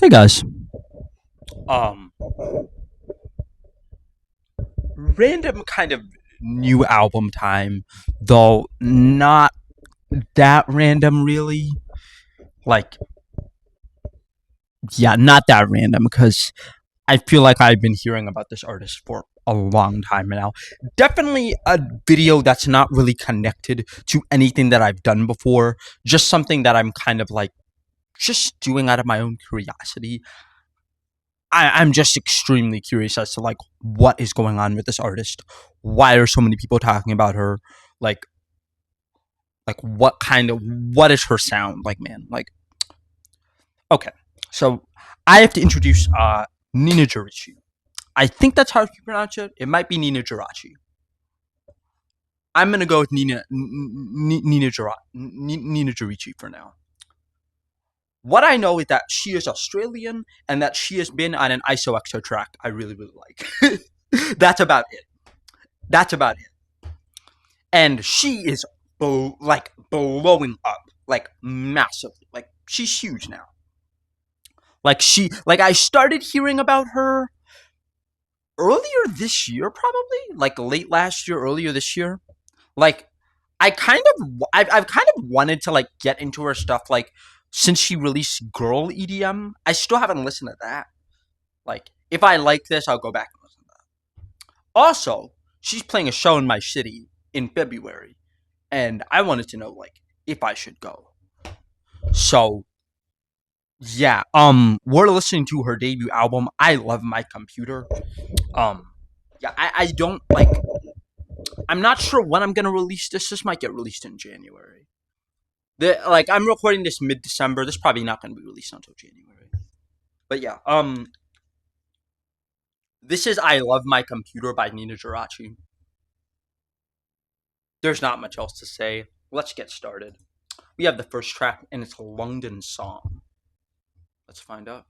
Hey guys. Um, Random kind of new album time, though not that random really. Like, yeah, not that random because I feel like I've been hearing about this artist for a long time now. Definitely a video that's not really connected to anything that I've done before, just something that I'm kind of like just doing out of my own curiosity. I'm just extremely curious as to like what is going on with this artist. Why are so many people talking about her? Like what is her sound like, man? Like, okay, so I have to introduce Ninajirachi. I think that's how you pronounce it. It might be Ninajirachi. I'm gonna go with Ninajirichi for now. What I know is that she is Australian and that she has been on an ISO track I really like. That's about it. That's about it. And she is like blowing up like massively. Like she's huge now. Like I started hearing about her earlier this year, probably like late last year, earlier this year. Like I've kind of wanted to like get into her stuff like since she released Girl EDM. I still haven't listened to that. Like if I like this, I'll go back and listen to that. Also, she's playing a show in my city in February, and I wanted to know like if I should go. So yeah, we're listening to her debut album. I love my computer. Um, yeah, I don't like. I'm not sure when I'm gonna release this. This might get released in January. I'm recording this mid December. This is probably not gonna be released until January. But yeah, this is "I Love My Computer" by Ninajirachi. There's not much else to say. Let's get started. We have the first track, and it's London Song. Let's find out.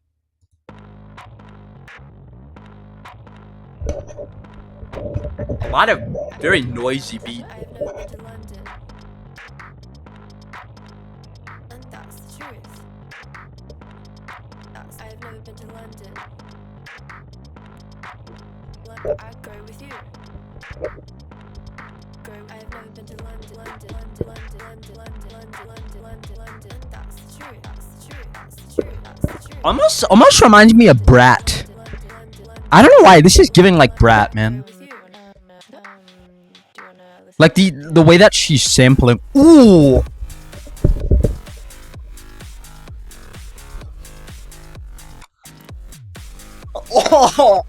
A lot of very noisy beat. I've never been to London. I go with you. I've never been to London, London, London, London, London, London, London, London, London, London. That's the truth. That's the truth. That's the truth. That's the truth. Almost reminds me of Brat. I don't know why this is giving like Brat, man. Like the way that she's sampling. Ooh. Oh.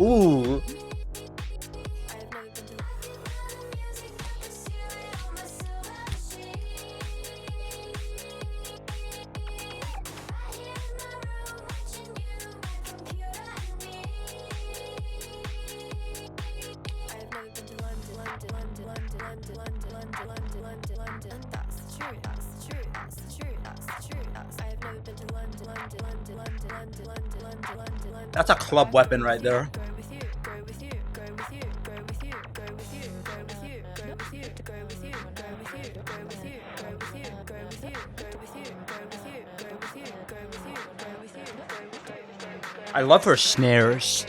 Ooh. That's a club weapon right there. I love her snares.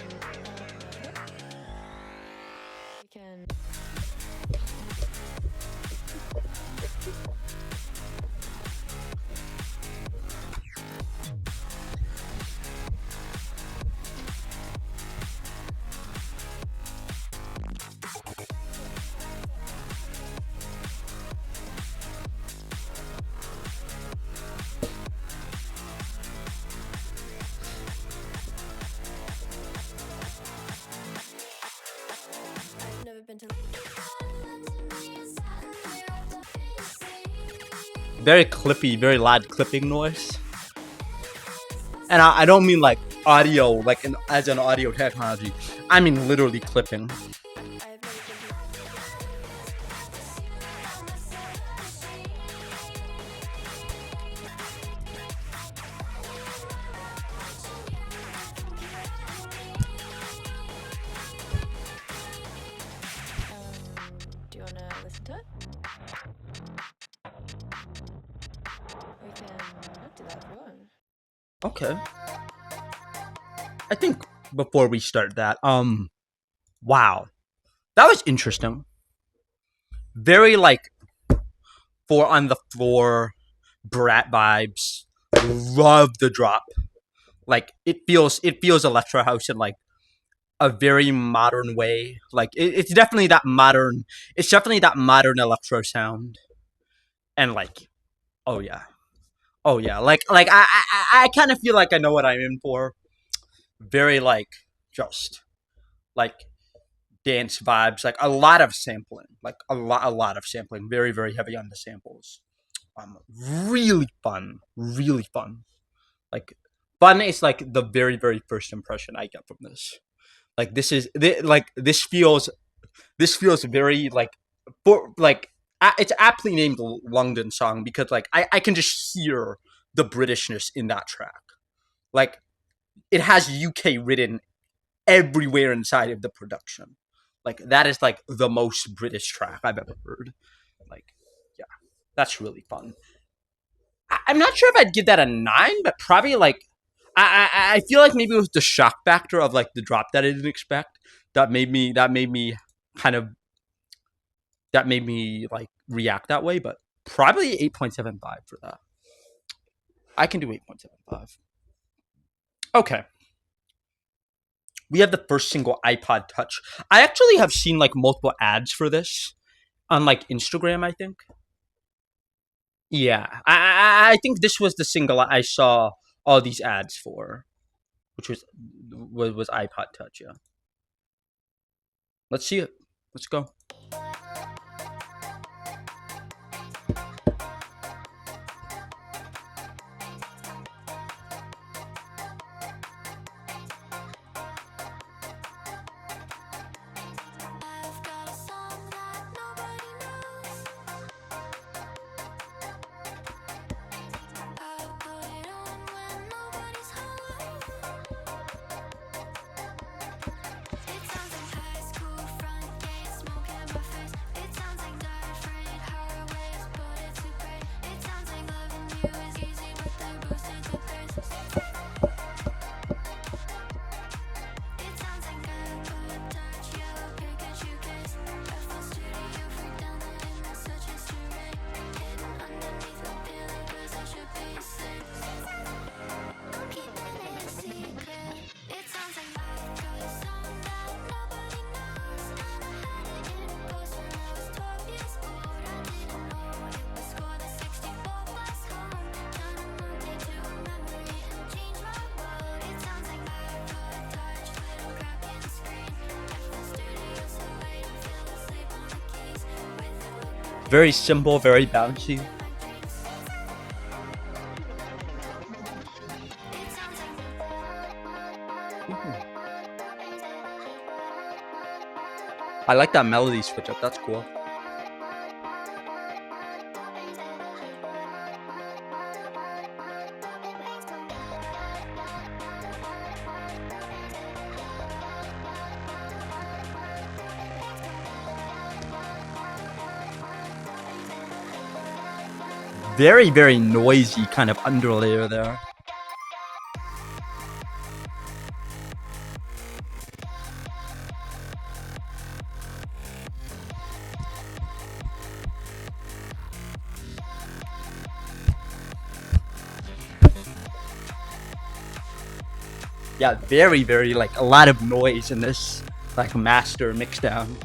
very clippy, very loud clipping noise. And I don't mean like audio, like as an audio technology. I mean literally clipping. Do you want to listen to it? We can do that if you want. Okay. I think before we start that, wow, that was interesting. Very like four on the floor, brat vibes. Love the drop. Like it feels electro house in like a very modern way. Like it's definitely that modern. It's definitely that modern electro sound. And like, oh yeah, oh yeah. Like I kind of feel like I know what I'm in for. Very like just like dance vibes, like a lot of sampling, like a lot of sampling, very very heavy on the samples. Really fun, really fun. Like fun is like the very very first impression I get from this. Like this feels very like for like it's aptly named London song because like I can just hear the Britishness in that track. Like it has UK written everywhere inside of the production. Like that is like the most British track I've ever heard. Like, yeah, that's really fun. I'm not sure if I'd give that a 9, but probably like I feel like maybe it was the shock factor of like the drop that I didn't expect that made me kind of that made me like react that way. But probably 8.75 for that. I can do 8.75. Okay. We have the first single, iPod Touch. I actually have seen like multiple ads for this on like Instagram, I think. Yeah, I think this was the single I saw all these ads for, which was iPod Touch. Yeah, let's see it. Let's go. I've got a song that nobody knows. I put it on when nobody's home. It sounds like high school front gate, smoke in my face. It sounds like dirt free highways, but it's too great. It sounds like loving you is easy, but they're boosted to pace. It sounds like iPod Touch, yellow Pikachu case. FL Studio freak down the internet, such history. Hidden underneath the feeling, 'cause I should be safe. Keeping it a secret. It sounds like I've got a song that nobody knows. And I had it in post when I was 12 years old. I didn't know it would score the 64 plus home. Turn a Monday to a memory and change my world. It sounds like iPod Touch, little crack in the screen. FL Studio, so late I fell asleep on the keys. With a look Very simple, very bouncy. in my dreams. It sounds like I like that melody switch up. That's cool. Very, very noisy kind of underlayer there. Yeah, very, very like a lot of noise in this like master mixdown.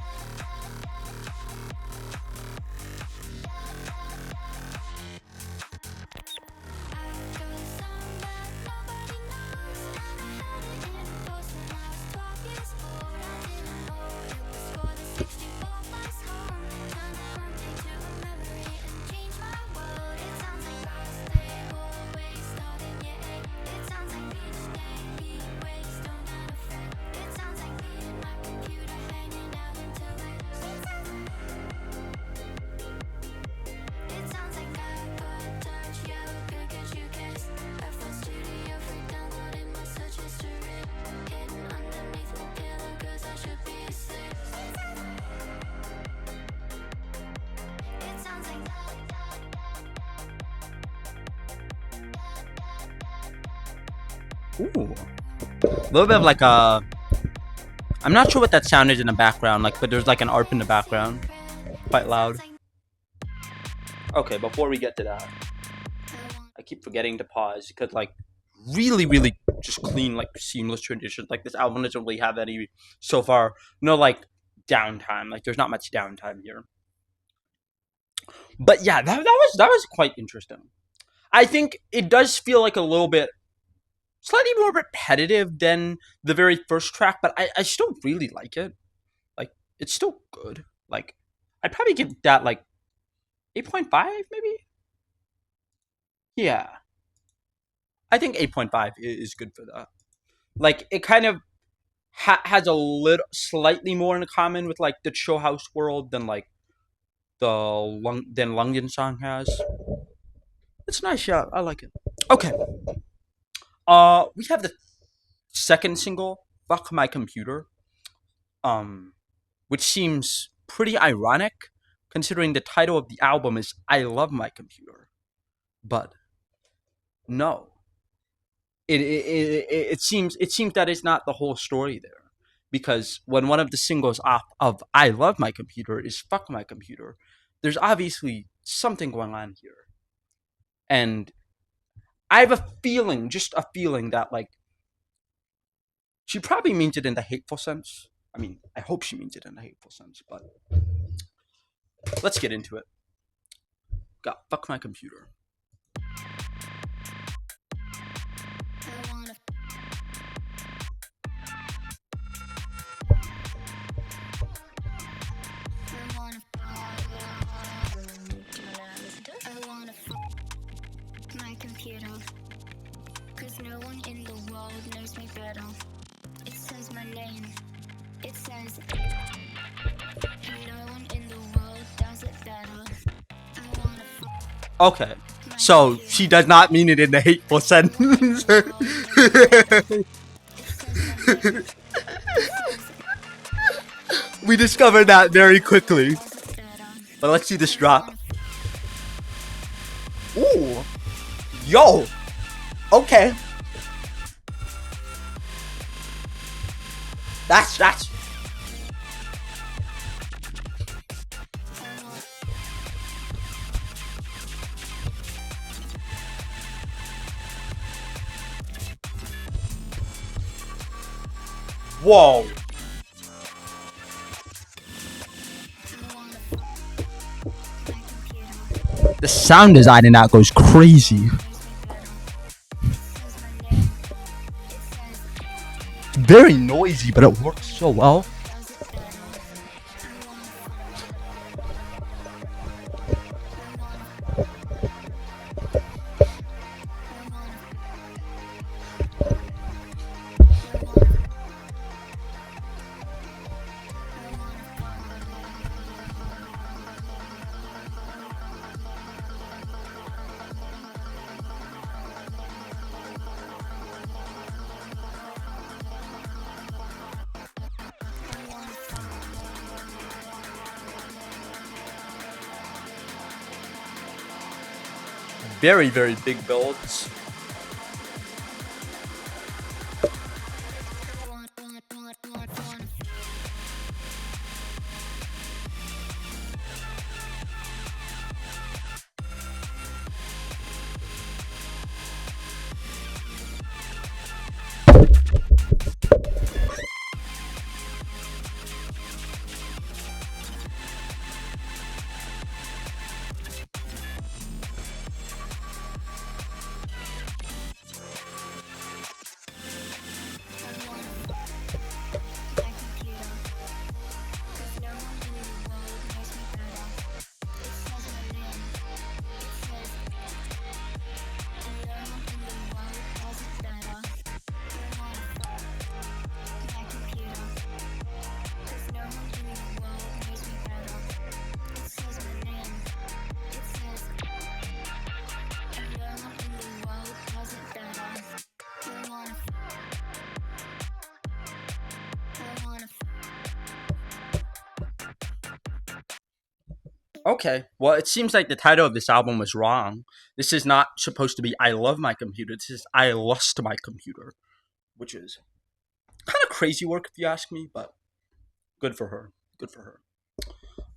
Ooh, a little bit of like a. I'm not sure what that sound is in the background, like, but there's like an ARP in the background, quite loud. Okay, before we get to that, I keep forgetting to pause because like really, really just clean, like seamless transitions. Like this album doesn't really have any so far. No like downtime. Like there's not much downtime here. But yeah, that was quite interesting. I think it does feel like a little bit slightly more repetitive than the very first track, but I still really like it. Like it's still good. Like I'd probably give that like 8.5 maybe. Yeah, I think 8.5 is good for that. Like it kind of has a little slightly more in common with like the Chill House world than like than Lungin song has. It's nice, yeah, I like it. Okay, we have the second single, "Fuck My Computer," um, which seems pretty ironic considering the title of the album is "I Love My Computer," but no, it seems that it's not the whole story there, because when one of the singles off of "I Love My Computer" is "Fuck My Computer," there's obviously something going on here, and I have a feeling, just a feeling that like she probably means it in the hateful sense. I mean, I hope she means it in the hateful sense, but let's get into it. Got "Fuck My Computer." My computer, cause no one in the world knows me better. It says my name, it says, and no one in the world does it better. I wanna Okay, my so computer, she does not mean it in the hateful sense. it says my name, it says, We discovered that very quickly. does it better. But let's see this I drop. wanna Ooh, yo, okay. That's. Whoa. my computer, The sound design in that goes crazy. knows me better. It says my name, it says, It's very noisy, but it works so well. does it better. I wanna Very, very big builds. Okay, well, it seems like the title of this album was wrong. This is not supposed to be "I Love My Computer." This is "I Lost My Computer." which is kind of crazy work if you ask me, but good for her. Good for her.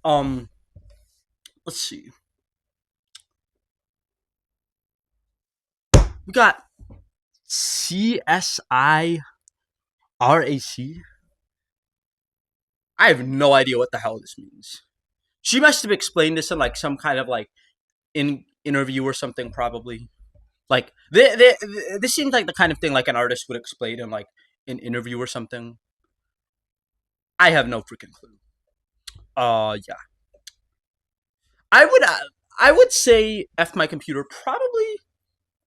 Um, let's see. We got CSIRAC. I have no idea what the hell this means. She must have explained this in like some kind of like interview or something, probably. Like this seems like the kind of thing like an artist would explain in like an interview or something. I have no freaking clue. Yeah. I would say F my computer probably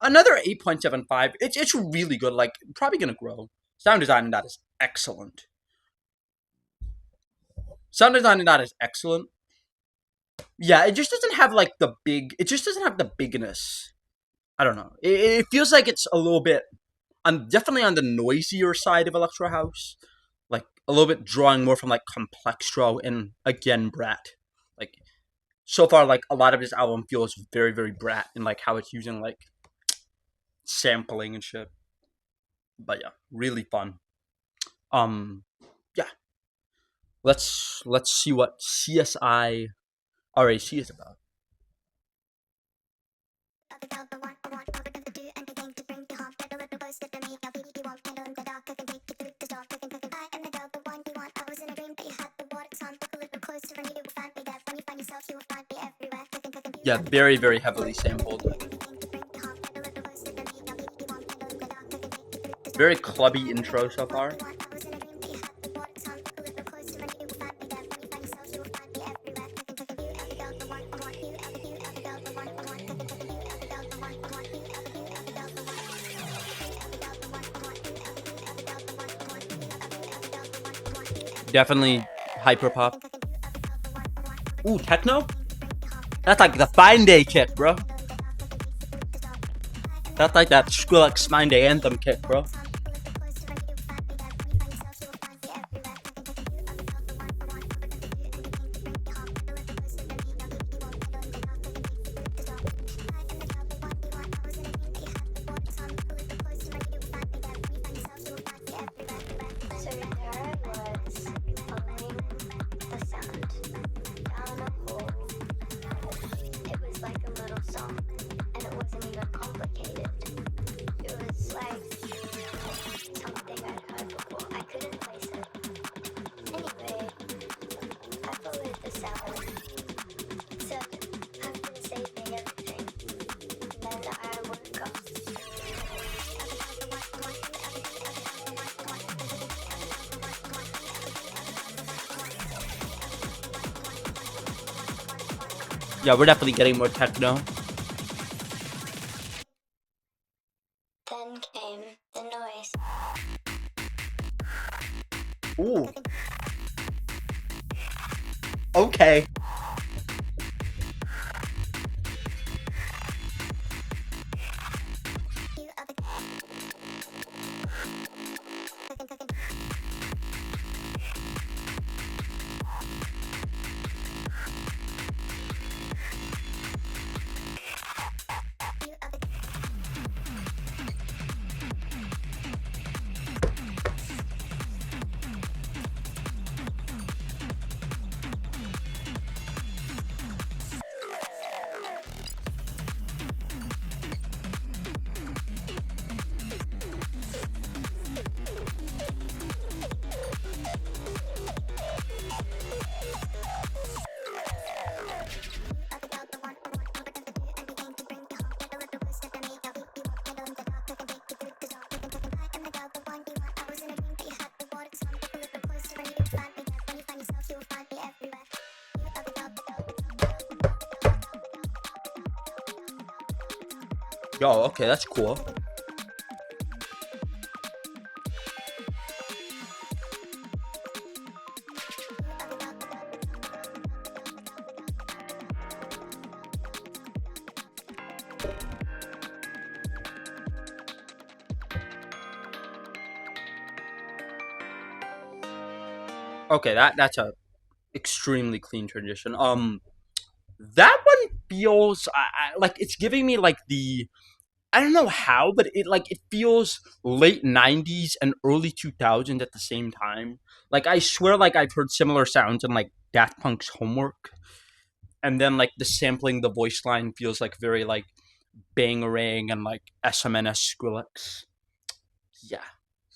another 8.75. It's really good. Like probably gonna grow. Sound design in that is excellent. Sound design in that is excellent. Yeah, it just doesn't have like the big. It just doesn't have the bigness. I don't know. It feels like it's a little bit. I'm definitely on the noisier side of electro house, like a little bit drawing more from like complextro and again brat. Like so far, like a lot of this album feels very very brat and like how it's using like sampling and shit. But yeah, really fun. Um, yeah. Let's see what CSI RAC is about. Yeah, very very heavily sampled. Very clubby intro so far. Definitely hyper pop. Ooh, techno? That's like the Fine Day kick, bro. That's like that Skrillex Fine Day anthem kick, bro. So there was following the sound down a hole. It was like a little song, and it wasn't even complicated. It was like something I'd heard before. I couldn't place it. Anyway, I followed the sound. It said, I've been saving everything. And then I woke up. Yeah, we're definitely getting more techno. Then came the noise. Ooh. Okay. Yo, okay, that's cool. Okay, that's a extremely clean transition. That one feels like it's giving me like the I don't know how, but it feels late '90s and early 2000s at the same time. Like I swear, like I've heard similar sounds in like Daft Punk's Homework, and then like the sampling, the voice line feels like very like Bangarang and like SMNS Skrillex. Yeah,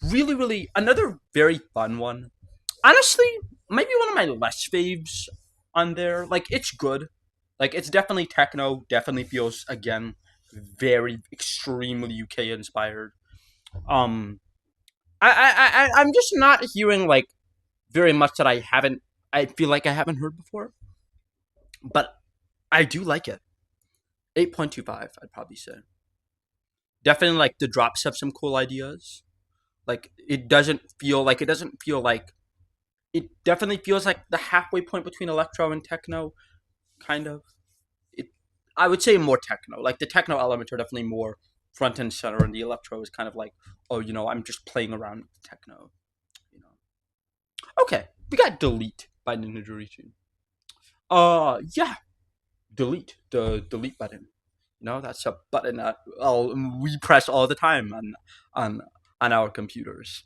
really, really another very fun one. Honestly, maybe one of my less faves on there. Like it's good. Like it's definitely techno. Definitely feels again very extremely UK inspired. Um, I'm just not hearing like very much that I haven't. I feel like I haven't heard before, but I do like it. 8.25, I'd probably say. Definitely like the drops have some cool ideas. Like it doesn't feel like it definitely feels like the halfway point between electro and techno, kind of. It I would say more techno. Like the techno elements are definitely more front and center, and the electro is kind of like, oh, I'm just playing around with techno. You know. Okay, we got delete by Ninajirichi. Yeah, delete the delete button. That's a button that we press all the time on on our computers.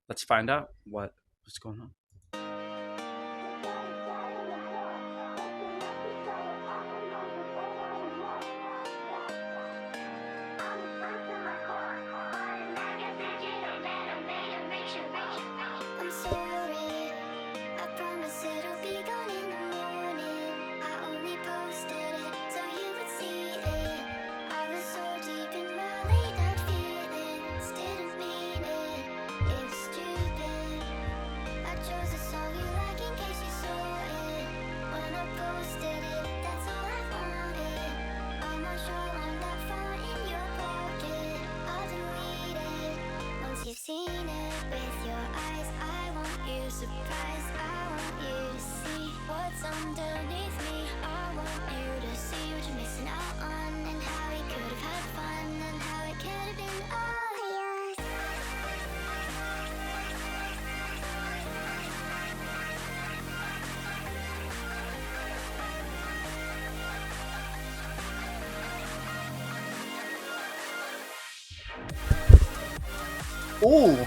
Let's find out what's going on. I'm sorry, I promise it'll be gone in the morning. I only posted it so you would see it. I was so deep in my late night feelings, didn't mean it. It was stupid. I chose a song you like in case you saw it. When I posted it, that's all I wanted. I'm not sure I'm that far in your pocket. I'll delete it once you've seen it with your eyes. I want you surprised. I want you to see what's underneath me. I want you to see what you're missing out on, and how we could have had fun, and how it could have been all yours. Ooh,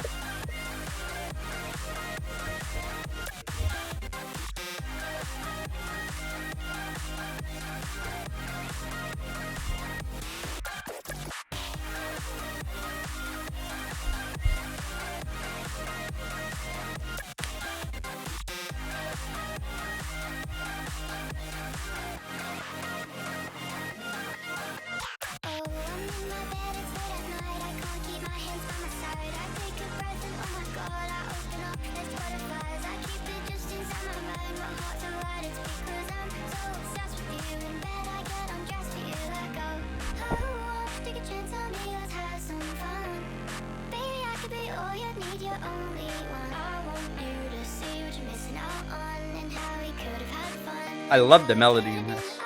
Oh, I'm in my bed, it's late at night. I can't keep my hands by my side. I take a breath and oh my god, I open up, there's butterflies. I keep it just inside my mind, my heart's alright. It's because I'm so obsessed with you. In bed I get undressed for you. I go, oh, take a chance on me, let's have some fun. Baby, I could be all you need, you're only one. I want you to see what you're missing out on, and how we could have had fun. I love the melody in this.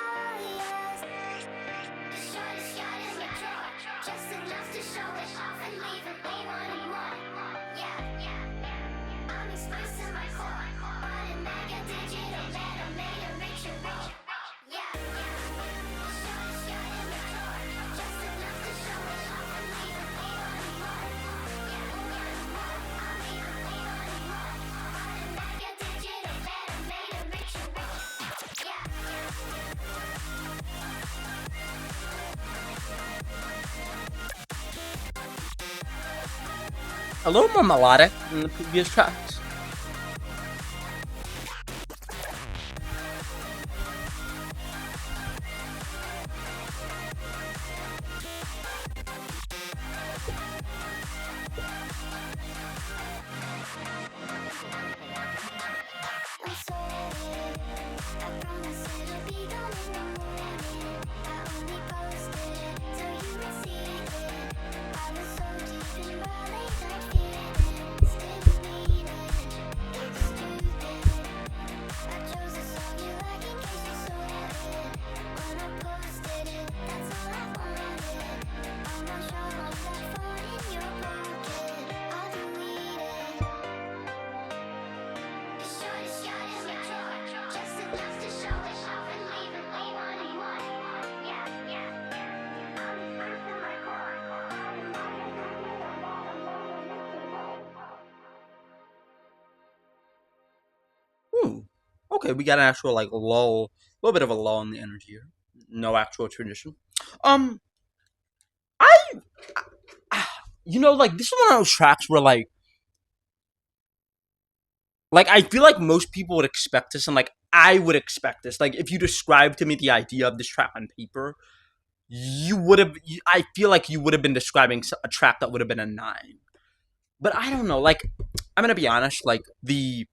A little more melodic than the previous tracks. I'm sorry, I promise it'll be gone in the morning. I only posted it so you would see it. I was so deep in my late night feelings, didn't mean it. Okay, we got an actual like lull, a little bit of a lull in the energy here. No actual tradition. Um, I, like this is one of those tracks where like I feel like most people would expect this, and like I would expect this. Like if you described to me the idea of this track on paper, you would have. I feel like you would have been describing a track that would have been a 9. But I don't know. Like I'm gonna be honest. Like the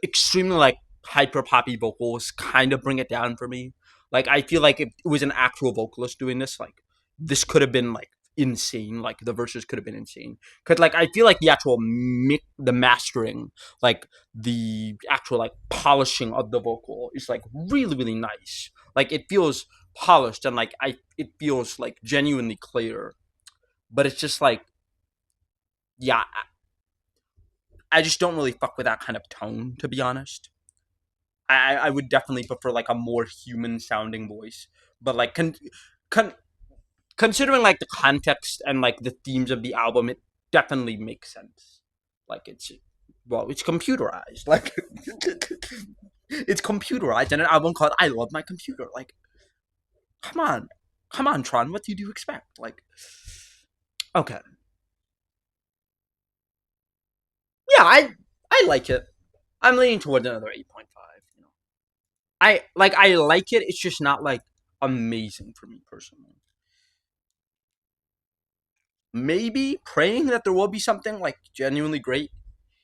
extremely like hyper poppy vocals kind of bring it down for me. Like I feel like if it was an actual vocalist doing this, like this could have been like insane. Like the verses could have been insane. Cause like I feel like the actual the mastering, like the actual like polishing of the vocal is like really really nice. Like it feels polished and like it feels like genuinely clear. But it's just like yeah, I just don't really fuck with that kind of tone to be honest. I would definitely prefer like a more human sounding voice. But like con- considering like the context and like the themes of the album, it definitely makes sense. Like it's computerized. Like it's computerized and an album called "I Love My Computer." Like come on, come on, Tron. What did you expect? Like okay, yeah, I like it. I'm leaning towards another 8.5. I like it. It's just not like amazing for me personally. Maybe praying that there will be something like genuinely great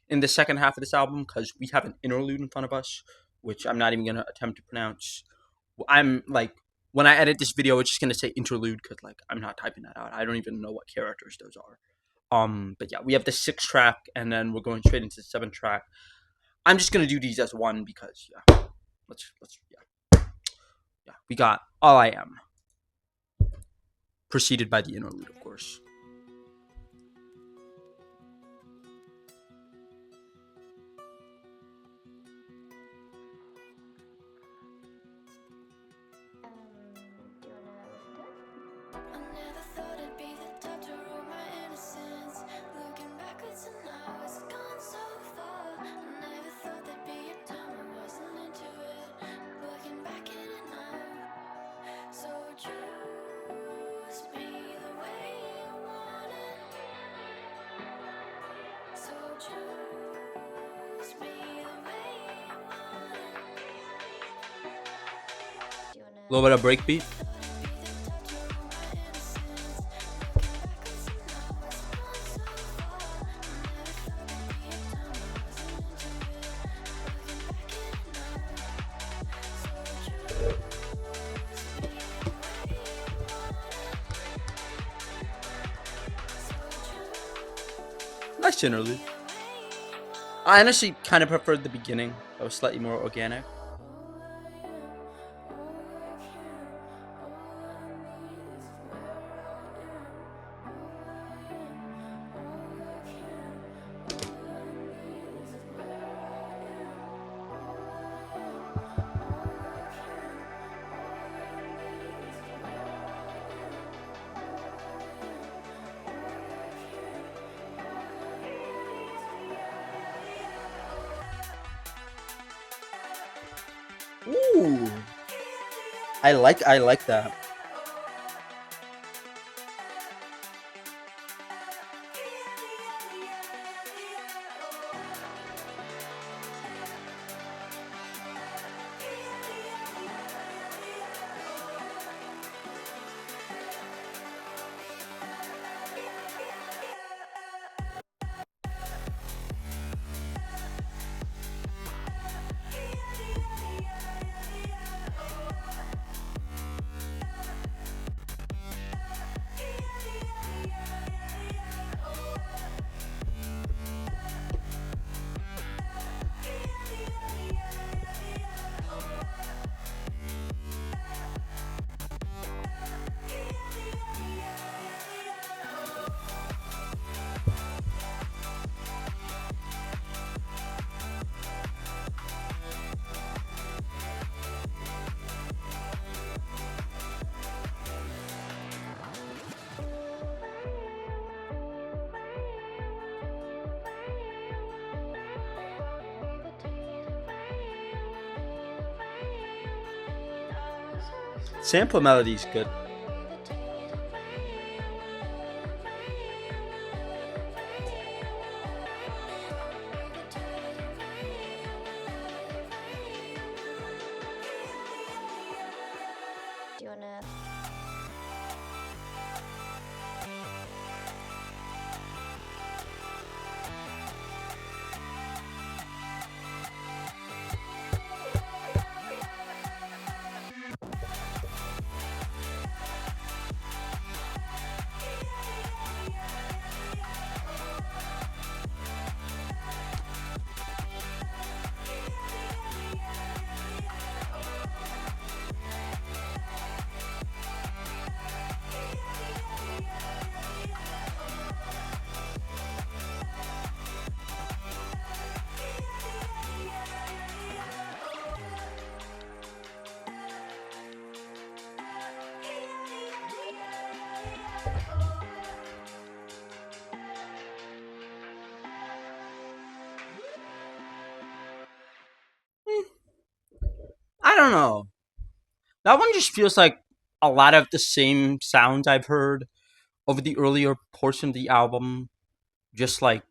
in the second half of this album because we have an interlude in front of us, which I'm not even gonna attempt to pronounce. I'm like when I edit this video, it's just gonna say interlude because like I'm not typing that out. I don't even know what characters those are. But yeah, we have the 6th track, and then we're going straight into the 7th track. I'm just gonna do these as one because yeah, let's yeah. We got All I Am, preceded by the interlude, of course. I never thought I'd be the type to ruin my innocence. Looking backwards and now it's gone so far. I never thought there'd be a time I wasn't into it. Looking back at it now. So choose me the way you want it. So choose me the way you want A little bit of breakbeat. Nice interlude. I honestly kind of preferred the beginning. That was slightly more organic. Ooh, I like that. Sample melody's good. Do you wanna? I don't know. That one just feels like a lot of the same sounds I've heard over the earlier portion of the album, just like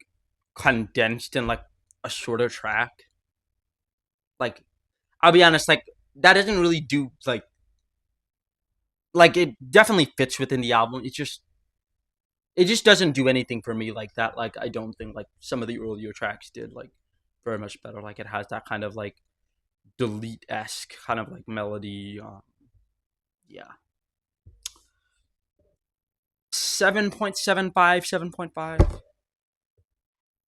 condensed in like a shorter track. Like, I'll be honest, like that doesn't really do like it definitely fits within the album. It just doesn't do anything for me like that. Like I don't think like some of the earlier tracks did like very much better. Like it has that kind of like delete esque kind of like melody. Yeah, 7.75, 7.5.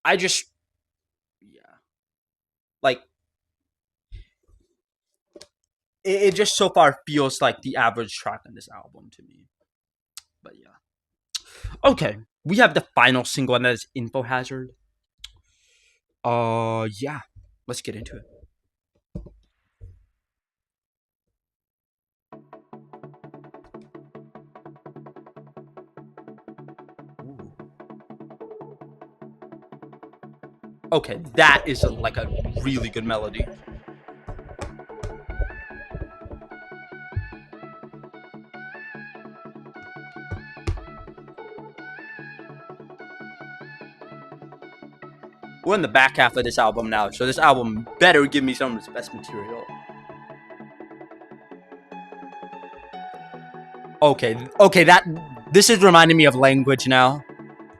I just yeah like it just so far feels like the average track on this album to me. But yeah, okay, we have the final single and that is Info Hazard. Yeah, let's get into it. Okay, that is like a really good melody. We're in the back half of this album now, so this album better give me some of its best material. Okay, that this is reminding me of Language now.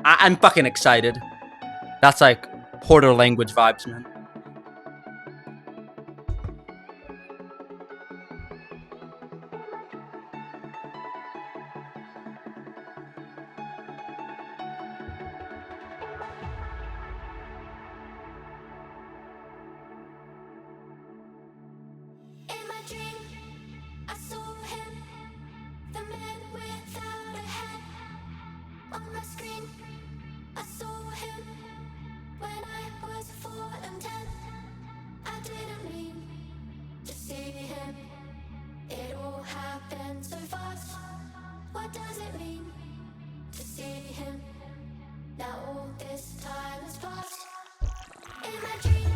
I'm fucking excited. That's like Porter Language vibes, man. In my dream, I saw him, the man without a head. On my screen, I saw him when I was 4 and 10. I didn't mean to see him. It all happened so fast. What does it mean to see him? Now all this time has passed. In my dream.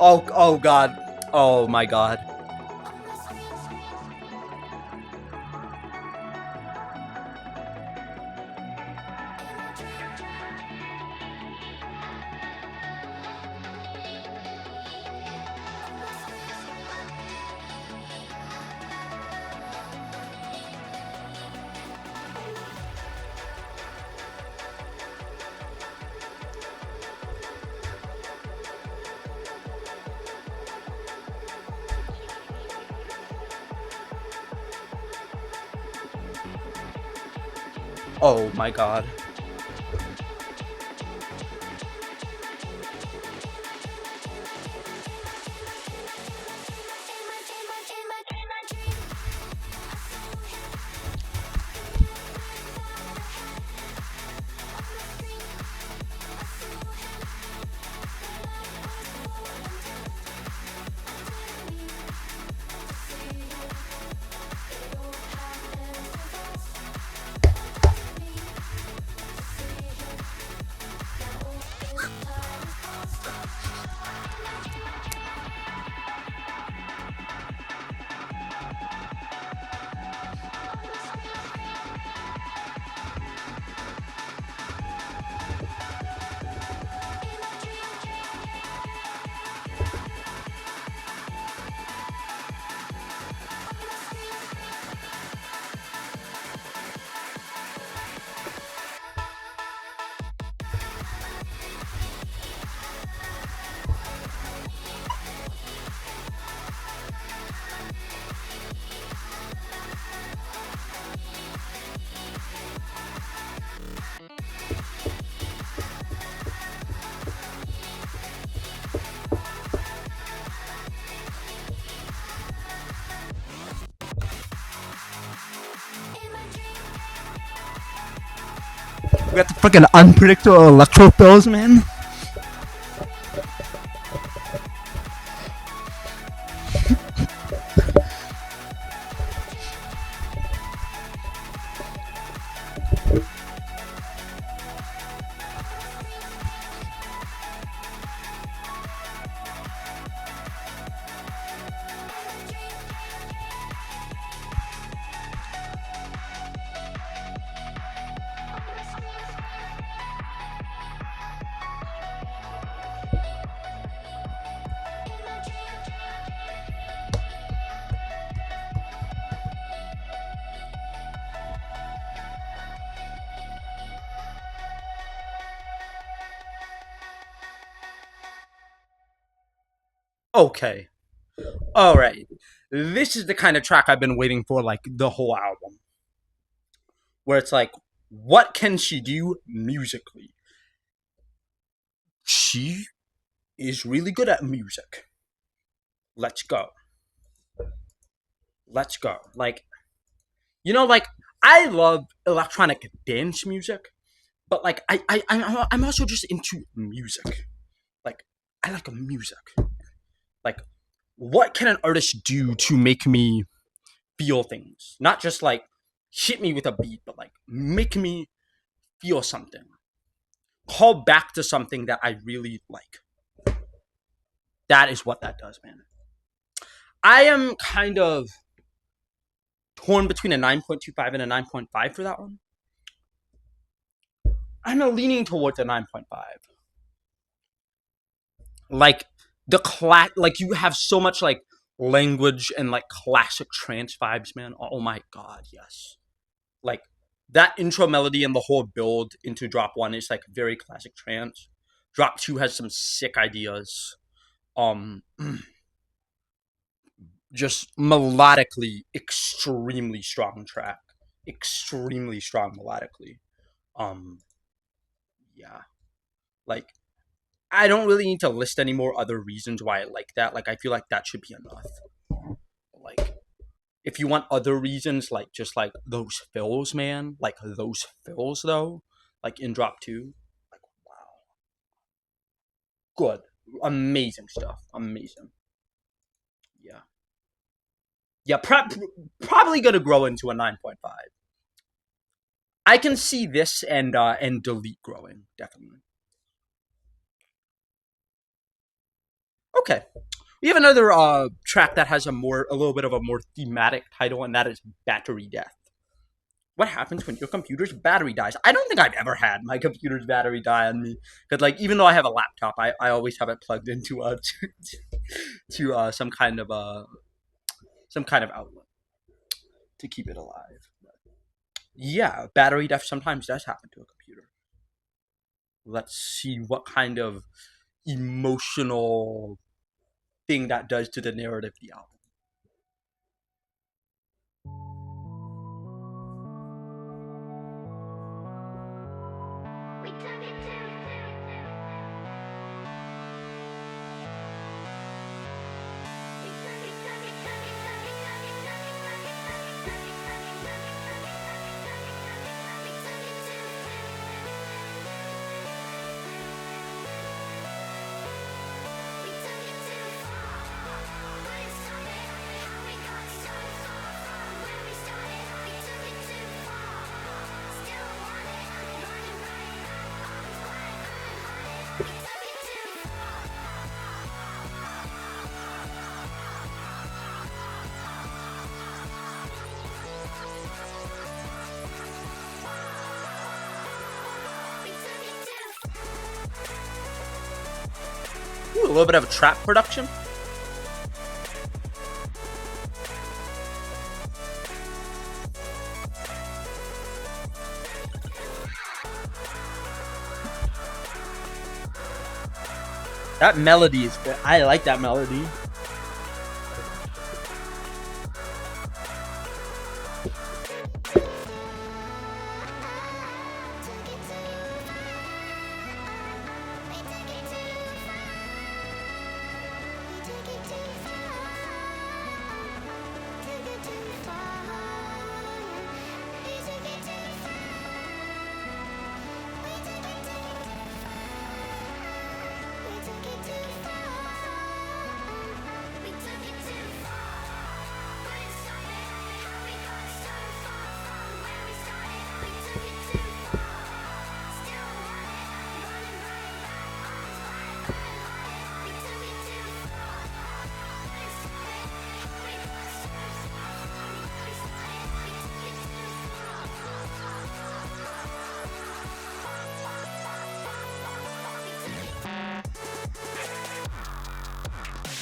Oh god. Oh my god. Oh my god. We got the freaking unpredictable electro fills, man. Okay. All right. This is the kind of track I've been waiting for, like, the whole album. Where it's like, what can she do musically? She is really good at music. Let's go. Let's go. Like, like, I love electronic dance music, but like, I'm also just into music. Like, I like music. Like, what can an artist do to make me feel things? Not just like hit me with a beat, but like make me feel something. Call back to something that I really like. That is what that does, man. I am kind of torn between a 9.25 and a 9.5 for that one. I'm leaning towards a 9.5. Like like you have so much like language and like classic trance vibes, man. Oh my god, yes. Like that intro melody and the whole build into drop 1 is like very classic trance. Drop 2 has some sick ideas. Just melodically extremely strong track. Extremely strong melodically. Yeah. Like I don't really need to list any more other reasons why I like that. Like I feel like that should be enough. Like if you want other reasons, like just like those fills, man, like those fills though, like in drop 2, like wow, good, amazing stuff, amazing. Yeah, yeah, probably gonna grow into a 9.5. I can see this and delete growing definitely. Okay, we have another track that has a little bit of a more thematic title, and that is Battery Death. What happens when your computer's battery dies? I don't think I've ever had my computer's battery die on me because, like, even though I have a laptop, I always have it plugged into to some kind of outlet to keep it alive. Yeah, battery death sometimes does happen to a computer. Let's see what kind of emotional thing that does to the narrative of the album. Ooh, a little bit of a trap production. That melody is good. I like that melody.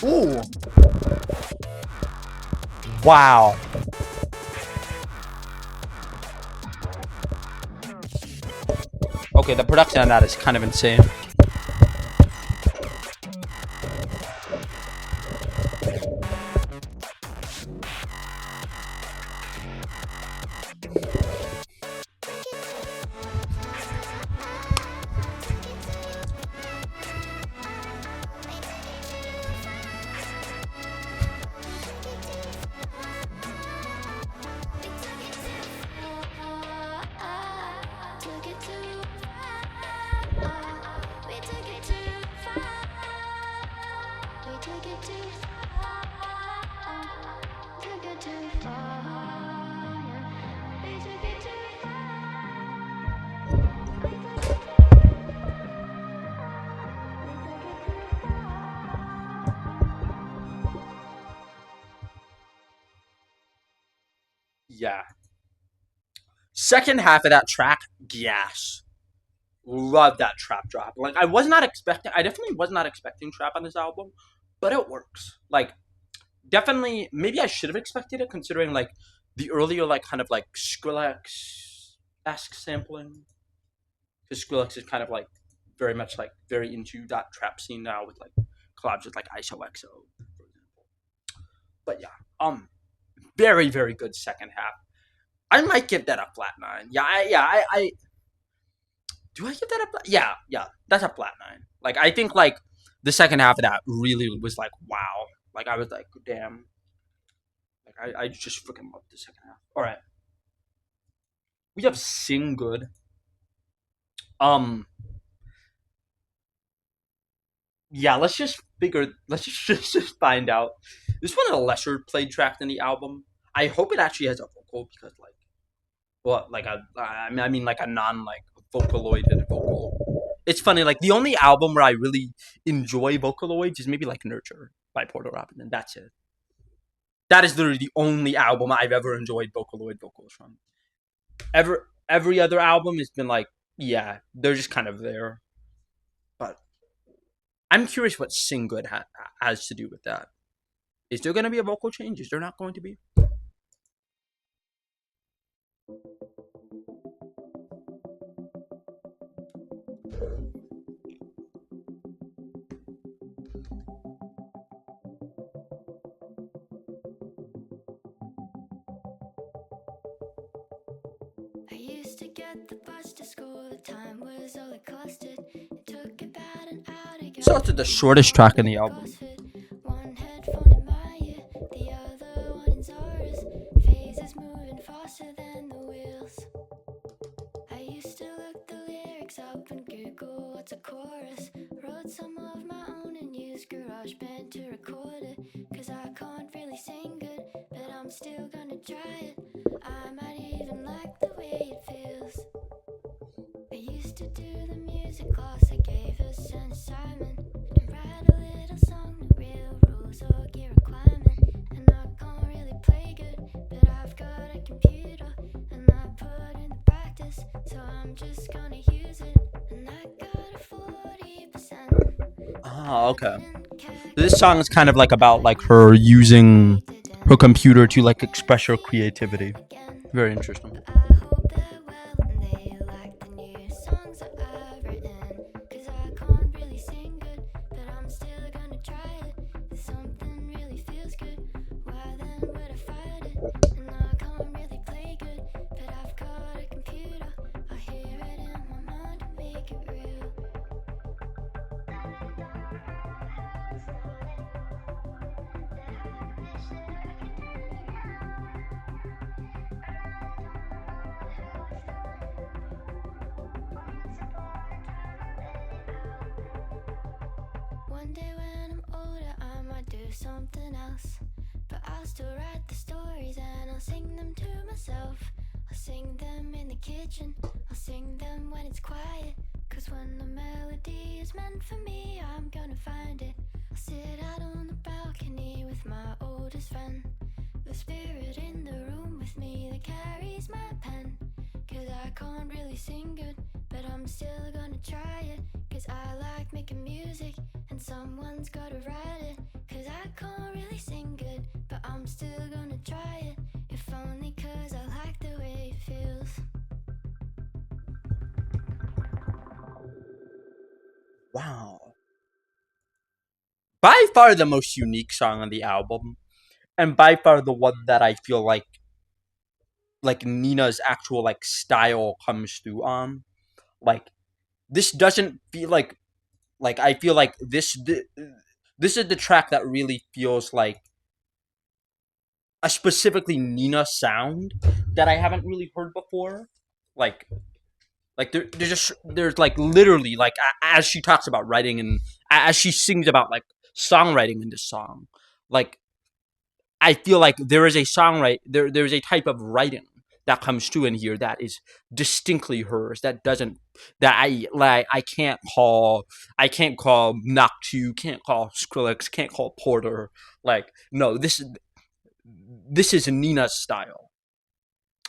Ooh. Wow. Okay, the production on that is kind of insane. Took it too far. We took it too far. We took it too far. Took it too far. We took it too Yeah. Second half of that track, gas. Love that trap drop. Like I was not expecting. I definitely was not expecting trap on this album, but it works. Like definitely, maybe I should have expected it considering like the earlier like kind of like Skrillex esque sampling. Because Skrillex is kind of like very much like very into that trap scene now with like collabs with like ISOXO, for example. But yeah, very very good second half. I might give that a flat nine. I do I give that a yeah, that's a flat nine. Like I think like the second half of that really was like wow. Like I was like damn. Like I just freaking love the second half. All right, we have Sing Good. Um, yeah, let's just figure. Let's just find out. This one is a lesser played track than the album. I hope it actually has a vocal because like well like I mean like a non like vocaloided vocal. It's funny like the only album where I really enjoy vocaloids is maybe like Nurture by Porter Robinson. That's it. That is literally the only album I've ever enjoyed vocaloid vocals from. Every other album has been like yeah they're just kind of there. But I'm curious what Sing Good has to do with that. Is there going to be a vocal change? Is there not going to be? I used to get the bus to school, the time was all it costed. It took about an hour to get So it's the shortest track in the album. one headphone in my ear, the other one in Zara's. Phases moving faster than the wheels. I used to look the lyrics up and Google what's a chorus. Wrote some of my own and used GarageBand to record it. Cause I can't really sing good, but I'm still gonna try it. I might even like the way it feels. I used to do the music class, they gave us an assignment to write a little song, no real rules or gear requirement. And I can't really play good, but I've got a computer and I put in the practice, so I'm just gonna use it. And I got a 40%. Oh, okay. This song is kind of like about like her using her computer to like express her creativity. Very interesting. I hope they're well and they like the new songs that I've written. Cause I can't really sing good, but I'm still gonna try it. If something really feels good, why then would I fight it? And I can't really play good, but I've got a computer. I hear it in my mind and make it real. One day when I'm older, I might do something else. But I'll still write the stories and I'll sing them to myself. I'll sing them in the kitchen, I'll sing them when it's quiet. Cause when the melody is meant for me, I'm gonna find it. I'll sit out on the balcony with my oldest friend. The spirit in the room with me that carries my pen. Cause I can't really sing good, but I'm still gonna try it. Cause I like making music and someone's gotta write it. Cause I can't really sing good, but I'm still gonna try it. If only cause I like the way it feels. Wow. By far the most unique song on the album, and by far the one that I feel like Nina's actual like style comes through on. Like this doesn't feel like I feel like this is the track that really feels like a specifically Nina sound that I haven't really heard before. Like there's just there's like literally like as she talks about writing and as she sings about like songwriting in this song, like I feel like there is a there's a type of writing that comes through in here that is distinctly hers. That doesn't that I can't call Noctu, can't call Skrillex, can't call Porter. Like no, this is Nina's style.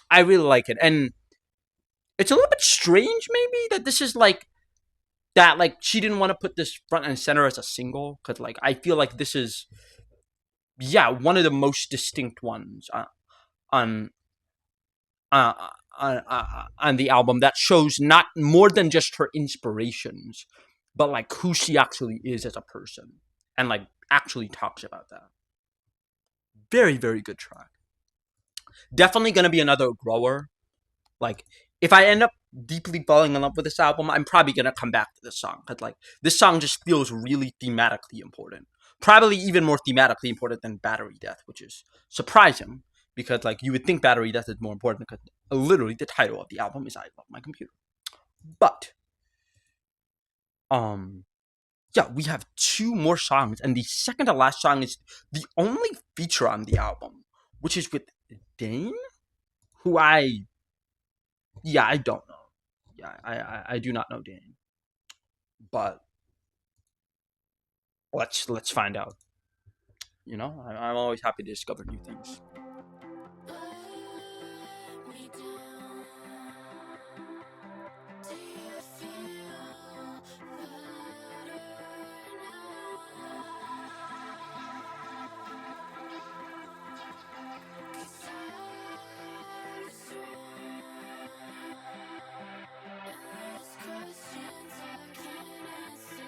I really like it, and it's a little bit strange maybe that this is like that like she didn't want to put this front and center as a single because like I feel like this is yeah one of the most distinct ones on uh, on the album that shows not more than just her inspirations, but like who she actually is as a person, and like actually talks about that. Very very good track. Definitely gonna be another grower. Like if I end up deeply falling in love with this album, I'm probably gonna come back to this song because like this song just feels really thematically important. Probably even more thematically important than Battery Death, which is surprising because like you would think Battery Death is more important because literally the title of the album is I Love My Computer. But um yeah, we have two more songs, and the second to last song is the only feature on the album, which is with Dane, who I don't know. Yeah, I do not know Dane, but let's find out. You know, I'm always happy to discover new things. Let me down. Do you feel better now? 'Cause I was wrong. Endless questions I can't answer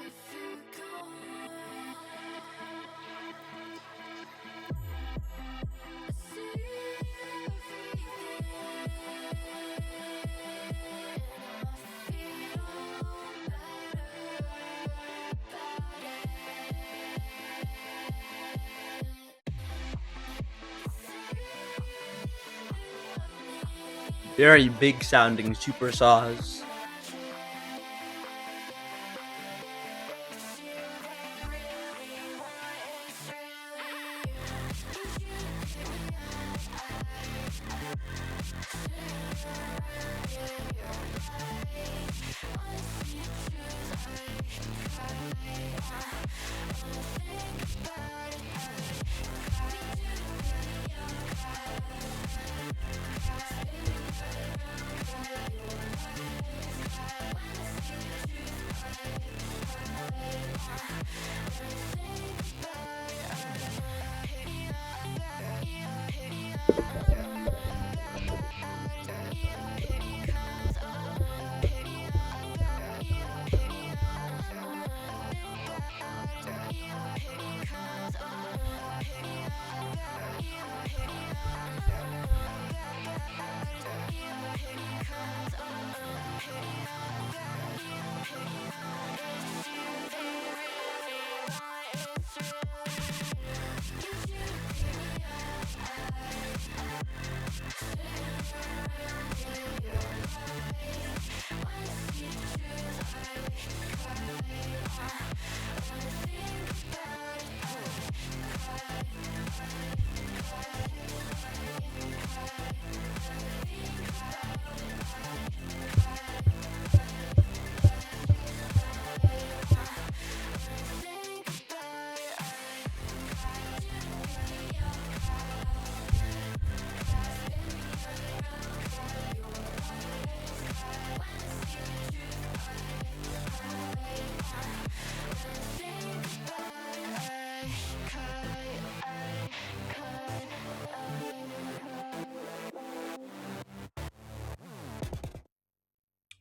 if you're gone. I see everything. I feel Very big sounding super saws.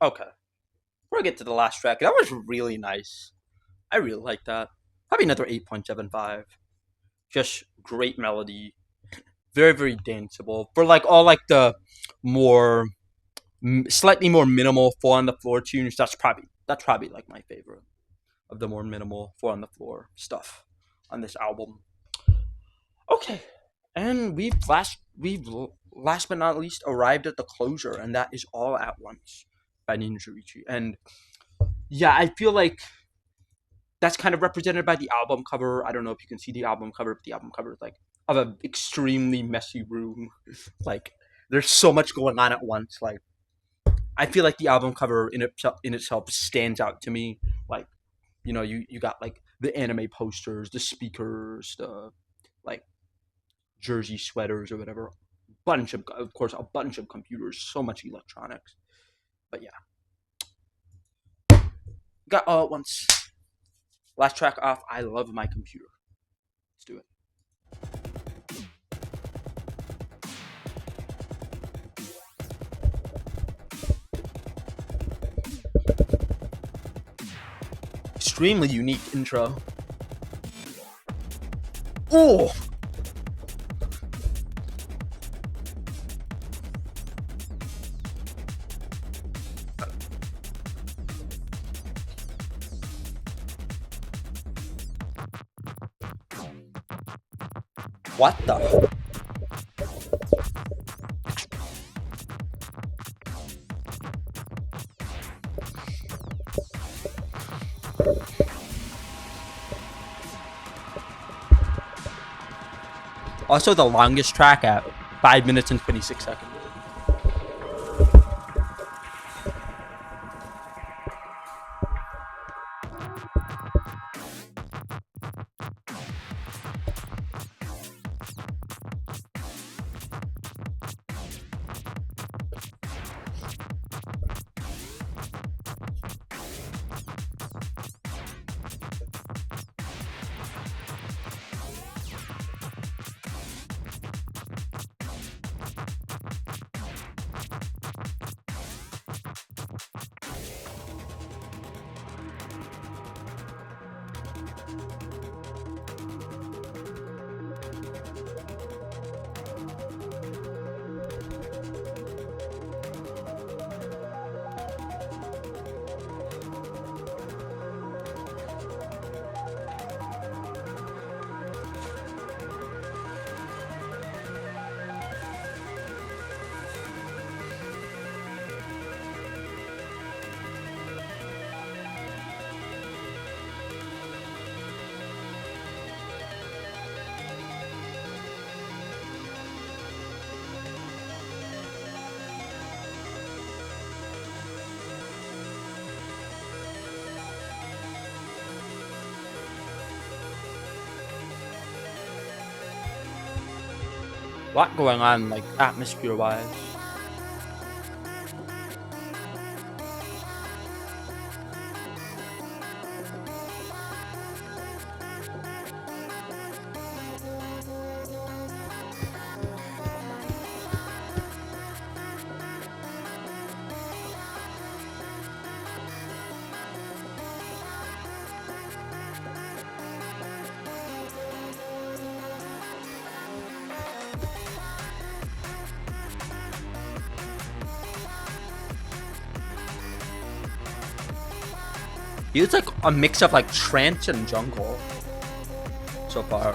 Okay, before I get to the last track, that was really nice. I really like that. Probably another 8.75. Just great melody, very very danceable for like all like the more slightly more minimal four on the floor tunes. That's probably like my favorite of the more minimal four on the floor stuff on this album. Okay, and we've last but not least arrived at the closure, and that is All at Once by Ninajirichi. And yeah, I feel like that's kind of represented by the album cover. I don't know if you can see the album cover, but the album cover is like of an extremely messy room. Like there's so much going on at once. Like I feel like the album cover in itself stands out to me. Like you got like the anime posters, the speakers, the like jersey sweaters or whatever. Bunch of course, a bunch of computers, so much electronics. But yeah, got all at once. Last track off. I love my computer. Let's do it. Extremely unique intro. Oh, what the? Also, the longest track at 5 minutes and 26 seconds. A lot going on, like atmosphere wise. It's like a mix of like trance and jungle so far.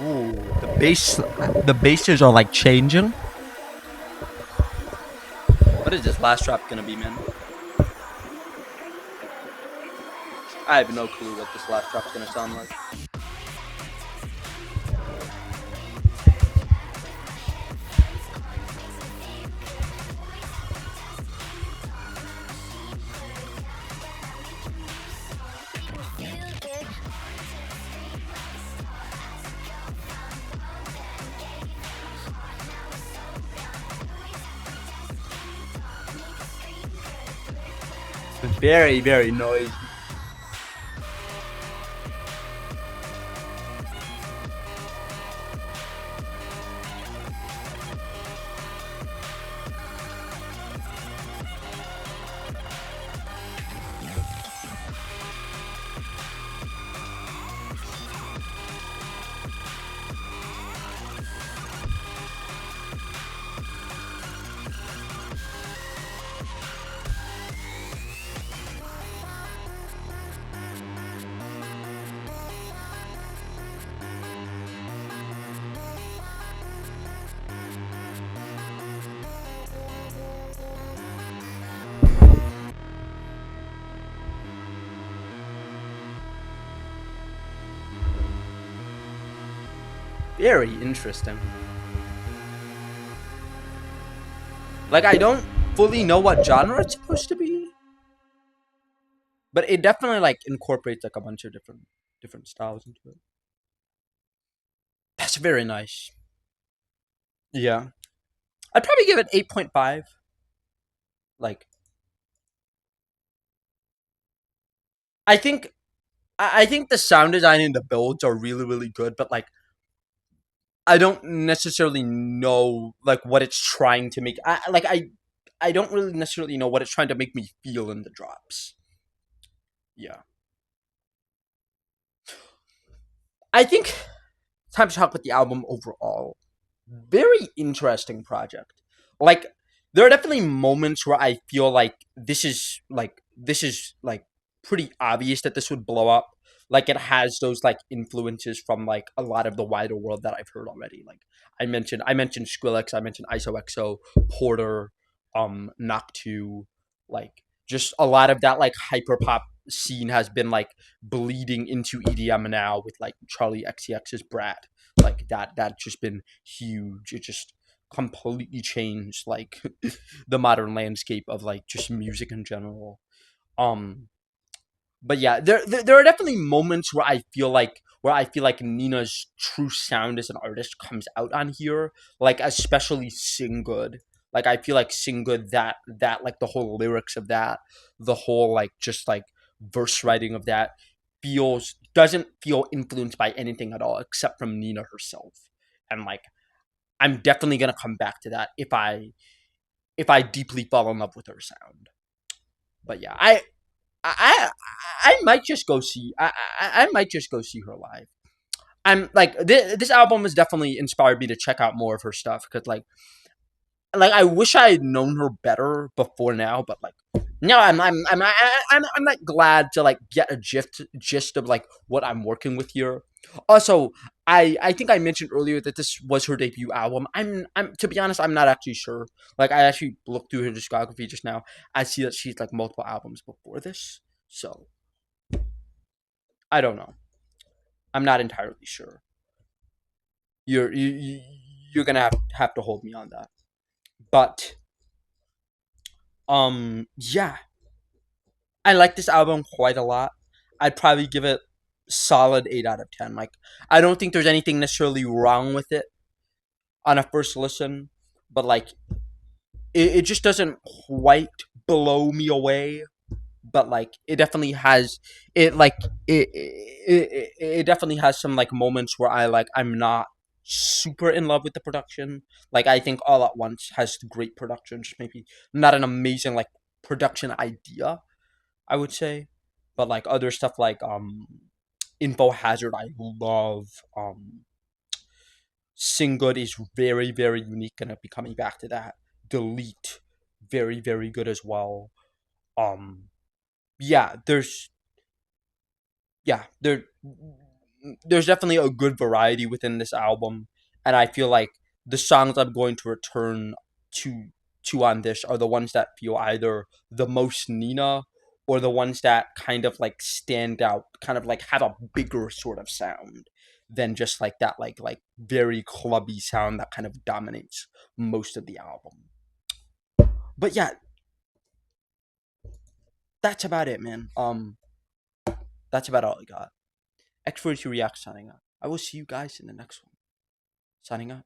Ooh, the basses are like changing. What is this last drop gonna be, man? I have no clue what this last drop's gonna sound like. Very, very noisy. Very interesting. Like I don't fully know what genre it's supposed to be, but it definitely like incorporates like a bunch of different styles into it. That's very nice. Yeah, I'd probably give it 8.5. Like I think I think the sound design and the builds are really really good, but like I don't necessarily know like what it's trying to make. I don't really necessarily know what it's trying to make me feel in the drops. Yeah, I think time to talk about the album overall. Very interesting project. Like there are definitely moments where I feel like this is like pretty obvious that this would blow up. Like it has those like influences from like a lot of the wider world that I've heard already. Like I mentioned Skrillex, I mentioned ISOXO, Porter, Noctu, like just a lot of that like hyper pop scene has been like bleeding into EDM now with like Charlie XCX's Brat. Like that's just been huge. It just completely changed like the modern landscape of like just music in general. Um but yeah, there are definitely moments where I feel like Nina's true sound as an artist comes out on here, like especially Sing Good. Like I feel like Sing Good that like the whole lyrics of that, the whole like just like verse writing of that feels doesn't feel influenced by anything at all except from Nina herself. And like I'm definitely gonna come back to that if I deeply fall in love with her sound. But yeah, I I might just go see I might just go see her live. I'm like this album has definitely inspired me to check out more of her stuff because like I wish I had known her better before now, but like no, I'm like glad to like get a gist of like what I'm working with here. Also, I think I mentioned earlier that this was her debut album. I'm to be honest, I'm not actually sure. Like I actually looked through her discography just now. I see that she's like multiple albums before this, so I don't know. I'm not entirely sure. You're gonna have to hold me on that. But yeah, I like this album quite a lot. I'd probably give it solid 8 out of 10. Like I don't think there's anything necessarily wrong with it on a first listen, but like it just doesn't quite blow me away. But like it definitely has it like it definitely has some like moments where I'm not super in love with the production. Like I think All at Once has great production, just maybe not an amazing like production idea, I would say. But like other stuff like Info Hazard I love. Sing Good is very, very unique, and I'll be coming back to that. Delete, very, very good as well. Um yeah, there there's definitely a good variety within this album, and I feel like the songs I'm going to return to to on this are the ones that feel either the most Nina or the ones that kind of like stand out, kind of like have a bigger sort of sound than just like that like very clubby sound that kind of dominates most of the album. But yeah, that's about it, man. That's about all I got. X42 React signing out. I will see you guys in the next one. Signing out.